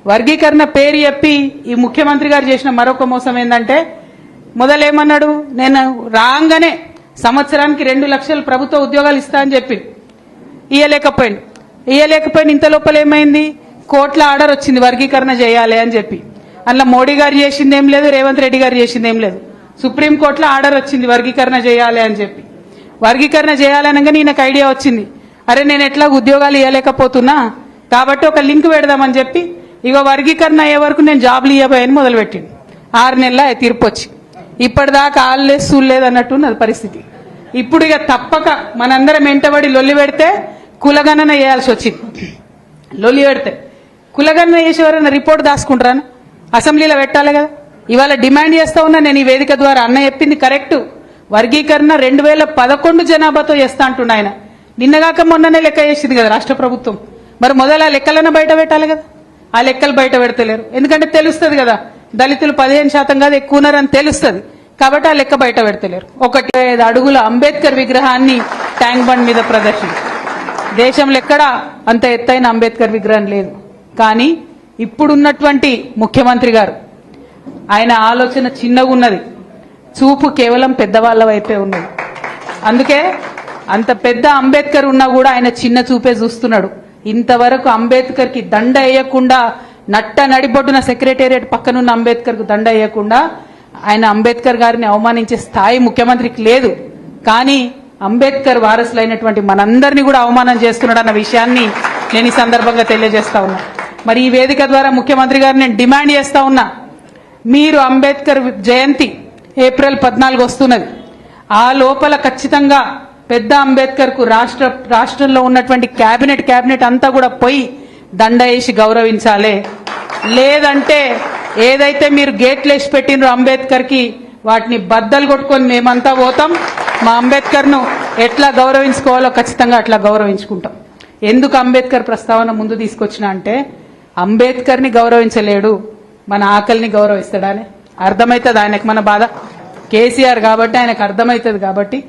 వర్గీకరణ పేరు చెప్పి ఈ ముఖ్యమంత్రి గారు చేసిన మరొక మోసం ఏంటంటే మొదలేమన్నాడు, నేను రాగానే సంవత్సరానికి 2 లక్షల ప్రభుత్వ ఉద్యోగాలు ఇస్తా అని చెప్పి ఇయ్యలేకపోయింది. ఇంత లోపల ఏమైంది, కోర్టుల ఆర్డర్ వచ్చింది వర్గీకరణ చేయాలి అని చెప్పి. అందులో మోడీ గారు చేసిందేం లేదు, రేవంత్ రెడ్డి గారు చేసిందేం లేదు. సుప్రీంకోర్టులో ఆర్డర్ వచ్చింది వర్గీకరణ చేయాలి అని చెప్పి. వర్గీకరణ చేయాలనగానే ఈయనకు ఐడియా వచ్చింది, అరే నేను ఎట్లా ఉద్యోగాలు ఇవ్వలేకపోతున్నా కాబట్టి ఒక లింక్ పెడదామని చెప్పి ఇగో వర్గీకరణ అయ్యే వరకు నేను జాబ్లు ఇవ్వబోయని మొదలుపెట్టింది. 6 నెలల తీర్పు వచ్చి ఇప్పటిదాకా ఆల్లేదు సూళ్ళలేదు అన్నట్టున్నది పరిస్థితి. ఇప్పుడు ఇక తప్పక మనందరం వెంటబడి లొల్లి పెడితే కులగణన చేయాల్సి వచ్చింది. లొల్లి పెడితే కులగణన చేసేవారైనా రిపోర్ట్ దాచుకుంటారా, అసెంబ్లీలో పెట్టాలి కదా. ఇవాళ డిమాండ్ చేస్తా ఉన్నా నేను ఈ వేదిక ద్వారా, అన్న చెప్పింది కరెక్ట్, వర్గీకరణ 2011 జనాభాతో చేస్తా అంటున్నా ఆయన. నిన్నగాక మొన్ననే లెక్క చేసింది కదా రాష్ట్ర ప్రభుత్వం. మరి మొదలు ఆ లెక్కలన్నా బయట పెట్టాలి కదా. ఆ లెక్కలు బయట పెడతలేరు, ఎందుకంటే తెలుస్తుంది కదా దళితులు 15% కాదు ఎక్కువ ఉన్నారని తెలుస్తుంది కాబట్టి ఆ లెక్క బయట పెడతలేరు. 1.5 అడుగుల అంబేద్కర్ విగ్రహాన్ని ట్యాంక్ బండ్ మీద ప్రదర్శన. దేశంలో ఎక్కడా అంత ఎత్తైన అంబేద్కర్ విగ్రహం లేదు. కానీ ఇప్పుడున్నటువంటి ముఖ్యమంత్రి గారు ఆయన ఆలోచన చిన్నగా ఉన్నది, చూపు కేవలం పెద్దవాళ్ల వైపే ఉన్నది. అందుకే అంత పెద్ద అంబేద్కర్ ఉన్నా కూడా ఆయన చిన్న చూపే చూస్తున్నాడు. ఇంతవరకు అంబేద్కర్ కి దండ వేయకుండా, నట్ట నడిబొడ్డున సెక్రటేరియట్ పక్కనున్న అంబేద్కర్ కు దండ వేయకుండా ఆయన అంబేద్కర్ గారిని అవమానించే స్థాయి ముఖ్యమంత్రికి లేదు. కానీ అంబేద్కర్ వారసులైనటువంటి మనందరినీ కూడా అవమానం చేస్తున్నాడు అన్న విషయాన్ని నేను ఈ సందర్భంగా తెలియజేస్తా ఉన్నా. మరి ఈ వేదిక ద్వారా ముఖ్యమంత్రి గారిని నేను డిమాండ్ చేస్తా ఉన్నా, మీరు అంబేద్కర్ జయంతి ఏప్రిల్ 14 వస్తున్నది, ఆ లోపల ఖచ్చితంగా పెద్ద అంబేద్కర్ కు రాష్ట్రంలో ఉన్నటువంటి కేబినెట్ అంతా కూడా పోయి దండ వేసి గౌరవించాలి. లేదంటే ఏదైతే మీరు గేట్లు వేసి పెట్టినరో అంబేద్కర్ కి వాటిని బద్దలు కొట్టుకొని మేమంతా పోతాం. మా అంబేద్కర్ ను ఎట్లా గౌరవించుకోవాలో ఖచ్చితంగా అట్లా గౌరవించుకుంటాం. ఎందుకు అంబేద్కర్ ప్రస్తావన ముందు తీసుకొచ్చిన అంటే, అంబేద్కర్ ని గౌరవించలేడు, మన ఆకలిని గౌరవిస్తాడని అర్థమవుతుంది ఆయనకు. మన బాధ కేసీఆర్ కాబట్టి ఆయనకు అర్థమవుతుంది కాబట్టి